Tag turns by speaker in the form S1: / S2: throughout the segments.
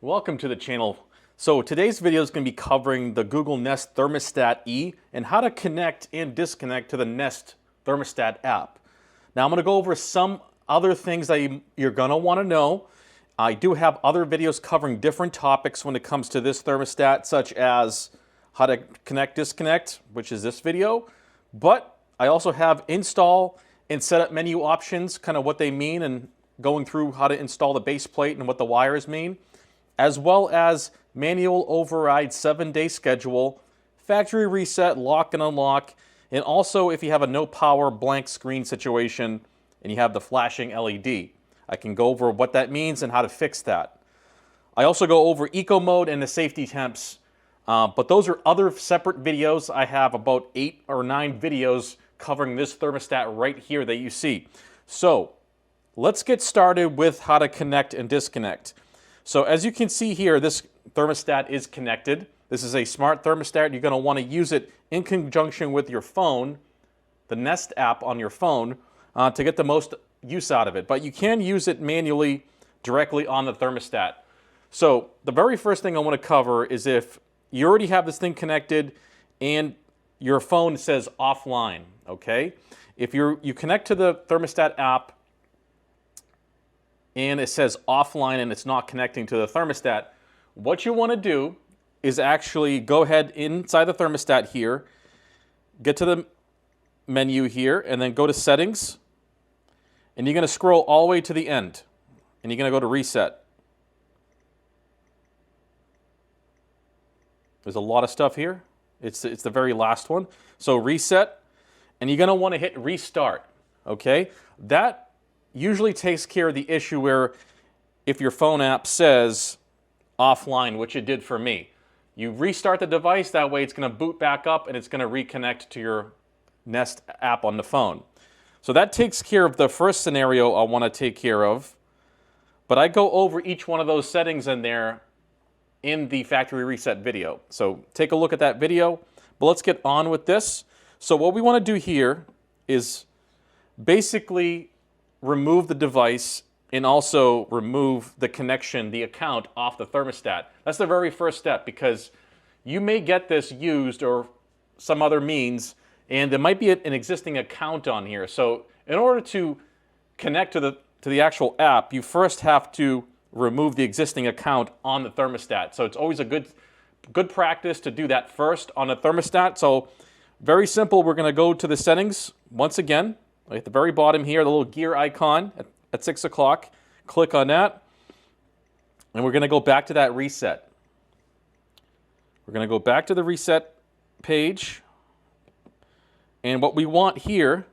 S1: Welcome to the channel. So today's video is going to be covering the Google Nest Thermostat E and how to connect and disconnect to the Nest Thermostat app. Now I'm going to go over some other things that you're going to want to know. I do have other videos covering different topics when it comes to this thermostat, such as how to connect, disconnect, which is this video. But I also have install and setup menu options, kind of what they mean, and going through how to install the base plate and what the wires mean, as well as manual override 7-day schedule, factory reset, lock and unlock, and also if you have a no power blank screen situation and you have the flashing LED. I can go over what that means and how to fix that. I also go over eco mode and the safety temps, but those are other separate videos. I have about 8 or 9 videos covering this thermostat right here that you see. So let's get started with how to connect and disconnect. So as you can see here, this thermostat is connected. This is a smart thermostat. You're going to want to use it in conjunction with your phone, the Nest app on your phone, to get the most use out of it. But you can use it manually directly on the thermostat. So the very first thing I want to cover is if you already have this thing connected and your phone says offline, okay? If you connect to the thermostat app and it says offline and it's not connecting to the thermostat, what you want to do is actually go ahead inside the thermostat here, get to the menu here, and then go to settings, and you're going to scroll all the way to the end, and you're going to go to reset. There's a lot of stuff here. It's the very last one. So reset, and you're going to want to hit restart, okay? That usually takes care of the issue where if your phone app says offline, which it did for me, you restart the device, that way it's going to boot back up and it's going to reconnect to your Nest app on the phone. So that takes care of the first scenario I want to take care of, but I go over each one of those settings in there in the factory reset video. So take a look at that video, but let's get on with this. So what we want to do here is basically remove the device and also remove the connection, the account off the thermostat. That's the very first step, because you may get this used or some other means, and there might be an existing account on here. So in order to connect to the actual app, you first have to remove the existing account on the thermostat. So it's always a good practice to do that first on a thermostat. So very simple, we're going to go to the settings once again. At the very bottom here, the little gear icon at 6 o'clock, click on that, and we're going to go back to that reset. We're going to go back to the reset page, and what we want here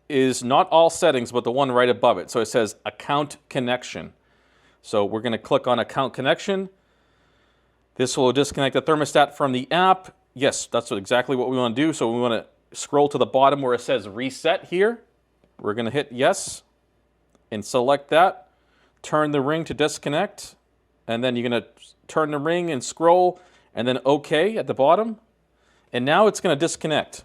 S1: is not all settings, but the one right above it. So it says account connection. So we're going to click on account connection. This will disconnect the thermostat from the app. Yes, that's exactly what we want to do. So we want to scroll to the bottom where it says reset here. We're going to hit yes and select that. Turn the ring to disconnect, and then you're going to turn the ring and scroll, and then OK at the bottom. And now it's going to disconnect.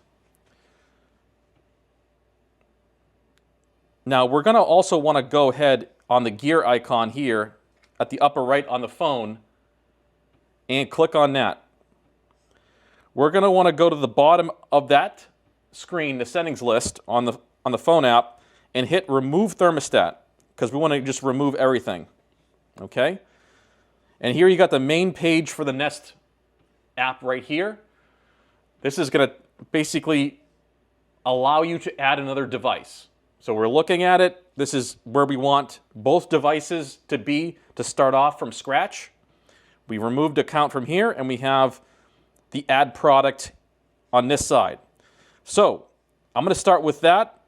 S1: Now we're going to also want to go ahead on the gear icon here at the upper right on the phone and click on that. We're going to want to go to the bottom of that screen, the settings list on the phone app, and hit remove thermostat, because we want to just remove everything. Okay? And here you got the main page for the Nest app right here. This is going to basically allow you to add another device. So we're looking at it. This is where we want both devices to be to start off from scratch. We removed account from here, and we have the add product on this side. So I'm going to start with that.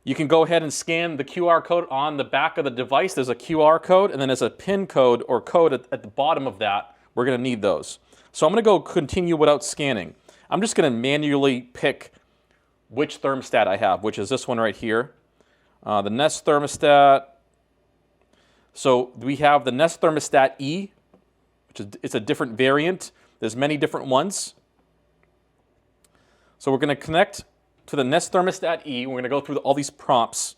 S1: You can go ahead and scan the QR code on the back of the device. There's a QR code, and then there's a PIN code or code at the bottom of that. We're going to need those. So I'm going to go continue without scanning. I'm just going to manually pick which thermostat I have, which is this one right here. The Nest thermostat. So we have the Nest thermostat E, which is it's a different variant. There's many different ones. So we're going to connect to the Nest Thermostat E. We're going to go through all these prompts.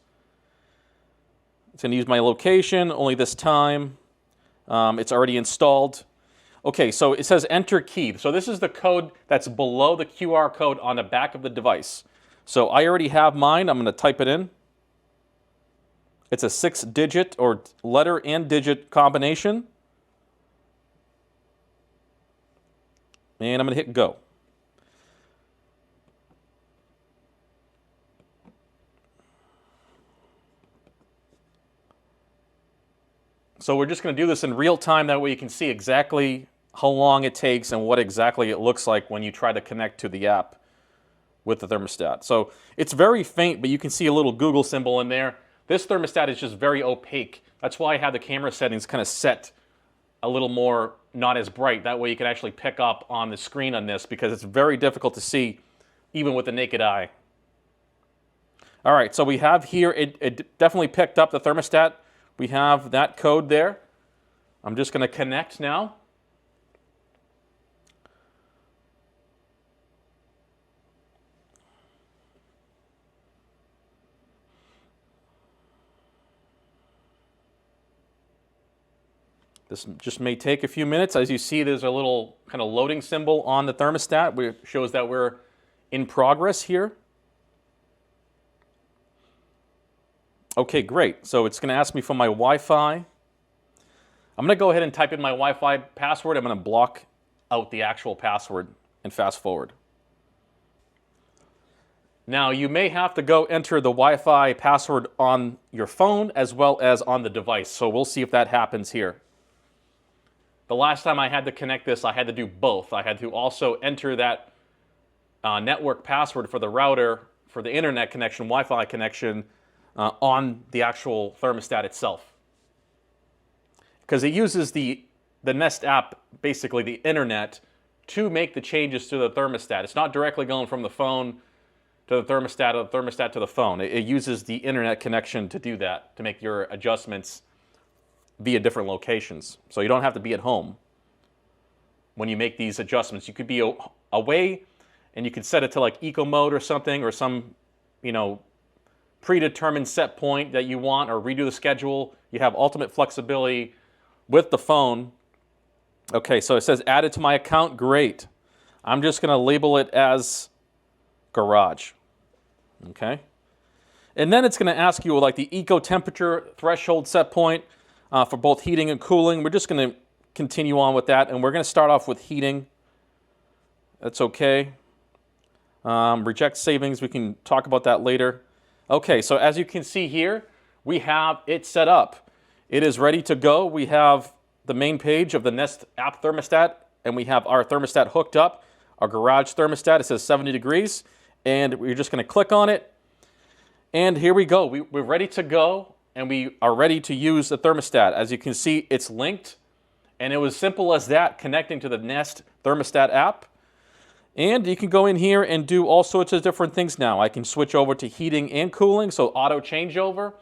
S1: It's going to use my location, only this time. It's already installed. Okay, so it says enter key. So this is the code that's below the QR code on the back of the device. So I already have mine. I'm going to type it in. It's a 6-digit or letter and digit combination. And I'm going to hit go. So we're just going to do this in real time. That way you can see exactly how long it takes and what exactly it looks like when you try to connect to the app with the thermostat. So it's very faint, but you can see a little Google symbol in there. This thermostat is just very opaque. That's why I have the camera settings kind of set a little more not as bright. That way you can actually pick up on the screen on this, because it's very difficult to see even with the naked eye. All right, so we have here, it definitely picked up the thermostat. We have that code there. I'm just going to connect now. This just may take a few minutes. As you see, there's a little kind of loading symbol on the thermostat, which shows that we're in progress here. Okay, great. So it's going to ask me for my Wi-Fi. I'm going to go ahead and type in my Wi-Fi password. I'm going to block out the actual password and fast forward. Now, you may have to go enter the Wi-Fi password on your phone as well as on the device. So we'll see if that happens here. The last time I had to connect this, I had to do both. I had to also enter that network password for the router, for the internet connection, Wi-Fi connection, on the actual thermostat itself. Because it uses the Nest app, basically the internet, to make the changes to the thermostat. It's not directly going from the phone to the thermostat, or the thermostat to the phone. It uses the internet connection to do that, to make your adjustments via different locations. So you don't have to be at home when you make these adjustments. You could be away, and you could set it to like eco mode or something, or some, predetermined set point that you want, or redo the schedule. You have ultimate flexibility with the phone. Okay, so it says added to my account. Great. I'm just going to label it as garage. Okay. And then it's going to ask you like the eco temperature threshold set point for both heating and cooling. We're just going to continue on with that, and we're going to start off with heating. That's okay. Reject savings. We can talk about that later. Okay, so as you can see here, we have it set up. It is ready to go. We have the main page of the Nest app thermostat, and we have our thermostat hooked up, our garage thermostat. It says 70 degrees, and we're just going to click on it. And here we go. We're ready to go, and we are ready to use the thermostat. As you can see, it's linked, and it was simple as that, connecting to the Nest thermostat app. And you can go in here and do all sorts of different things now. I can switch over to heating and cooling, so auto changeover,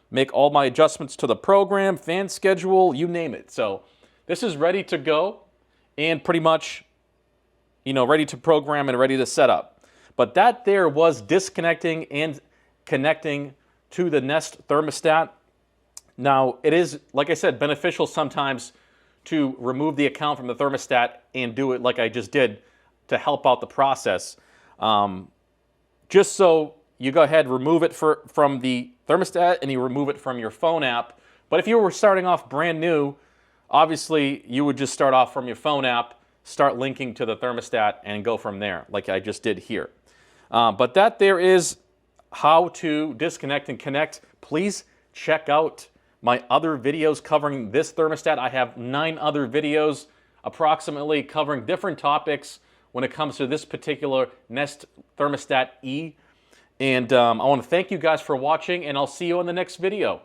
S1: make all my adjustments to the program, fan schedule, you name it. So this is ready to go and pretty much, ready to program and ready to set up. But that there was disconnecting and connecting to the Nest thermostat. Now, it is, like I said, beneficial sometimes to remove the account from the thermostat and do it like I just did, to help out the process. Just so you go ahead, remove it from the thermostat, and you remove it from your phone app. But if you were starting off brand new, obviously you would just start off from your phone app, start linking to the thermostat, and go from there, like I just did here. But that there is how to disconnect and connect. Please check out my other videos covering this thermostat. I have 9 other videos approximately covering different topics when it comes to this particular Nest Thermostat E. And I want to thank you guys for watching, and I'll see you in the next video.